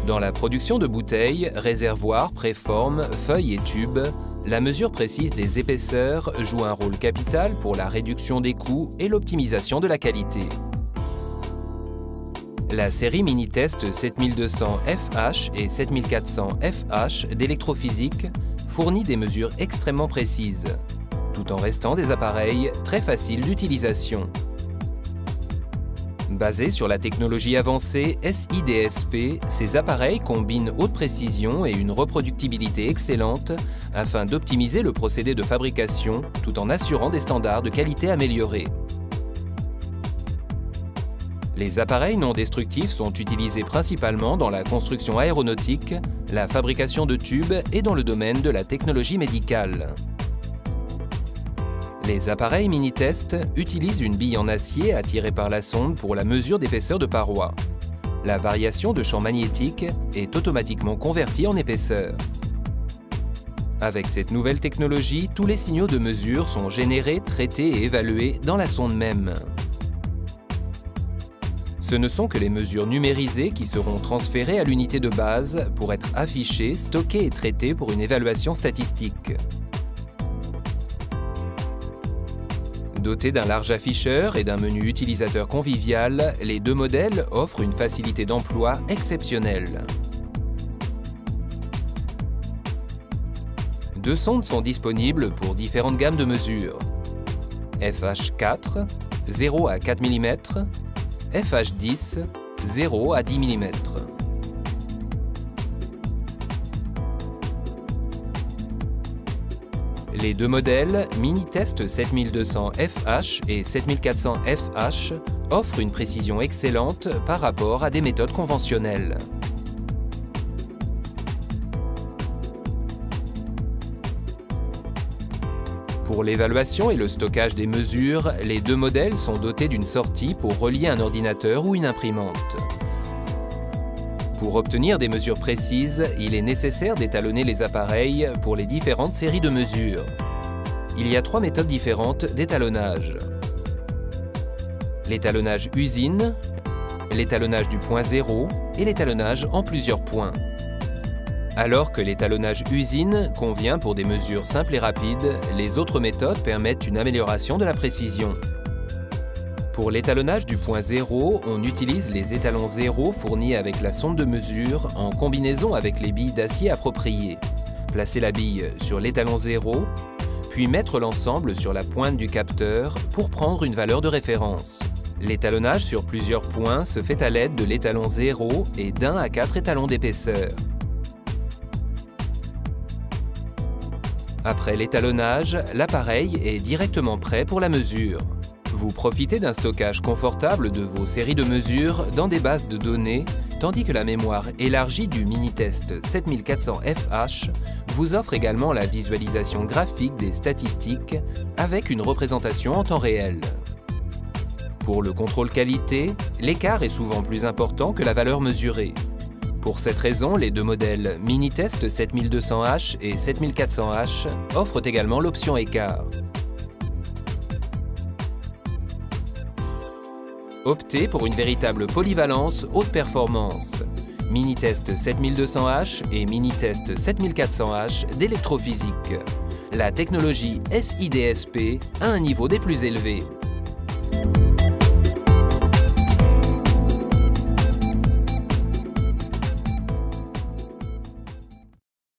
Dans la production de bouteilles, réservoirs, préformes, feuilles et tubes, la mesure précise des épaisseurs joue un rôle capital pour la réduction des coûts et l'optimisation de la qualité. La série Minitest 7200 FH et 7400 FH d'électrophysique fournit des mesures extrêmement précises, tout en restant des appareils très faciles d'utilisation. Basés sur la technologie avancée SIDSP, ces appareils combinent haute précision et une reproductibilité excellente afin d'optimiser le procédé de fabrication tout en assurant des standards de qualité améliorés. Les appareils non destructifs sont utilisés principalement dans la construction aéronautique, la fabrication de tubes et dans le domaine de la technologie médicale. Les appareils Minitest utilisent une bille en acier attirée par la sonde pour la mesure d'épaisseur de paroi. La variation de champ magnétique est automatiquement convertie en épaisseur. Avec cette nouvelle technologie, tous les signaux de mesure sont générés, traités et évalués dans la sonde même. Ce ne sont que les mesures numérisées qui seront transférées à l'unité de base pour être affichées, stockées et traitées pour une évaluation statistique. Dotés d'un large afficheur et d'un menu utilisateur convivial, les deux modèles offrent une facilité d'emploi exceptionnelle. Deux sondes sont disponibles pour différentes gammes de mesures. FH4, 0 à 4 mm, FH10, 0 à 10 mm. Les deux modèles, Minitest 7200 FH et 7400 FH, offrent une précision excellente par rapport à des méthodes conventionnelles. Pour l'évaluation et le stockage des mesures, les deux modèles sont dotés d'une sortie pour relier un ordinateur ou une imprimante. Pour obtenir des mesures précises, il est nécessaire d'étalonner les appareils pour les différentes séries de mesures. Il y a trois méthodes différentes d'étalonnage. L'étalonnage usine, l'étalonnage du point zéro et l'étalonnage en plusieurs points. Alors que l'étalonnage usine convient pour des mesures simples et rapides, les autres méthodes permettent une amélioration de la précision. Pour l'étalonnage du point zéro, on utilise les étalons zéro fournis avec la sonde de mesure en combinaison avec les billes d'acier appropriées. Placer la bille sur l'étalon zéro, puis mettre l'ensemble sur la pointe du capteur pour prendre une valeur de référence. L'étalonnage sur plusieurs points se fait à l'aide de l'étalon zéro et d'1 à 4 étalons d'épaisseur. Après l'étalonnage, l'appareil est directement prêt pour la mesure. Vous profitez d'un stockage confortable de vos séries de mesures dans des bases de données, tandis que la mémoire élargie du Minitest 7400 FH vous offre également la visualisation graphique des statistiques avec une représentation en temps réel. Pour le contrôle qualité, l'écart est souvent plus important que la valeur mesurée. Pour cette raison, les deux modèles Minitest 7200H et 7400H offrent également l'option écart. Optez pour une véritable polyvalence haute performance. Minitest 7200H et Minitest 7400H d'électrophysique. La technologie SIDSP à un niveau des plus élevés.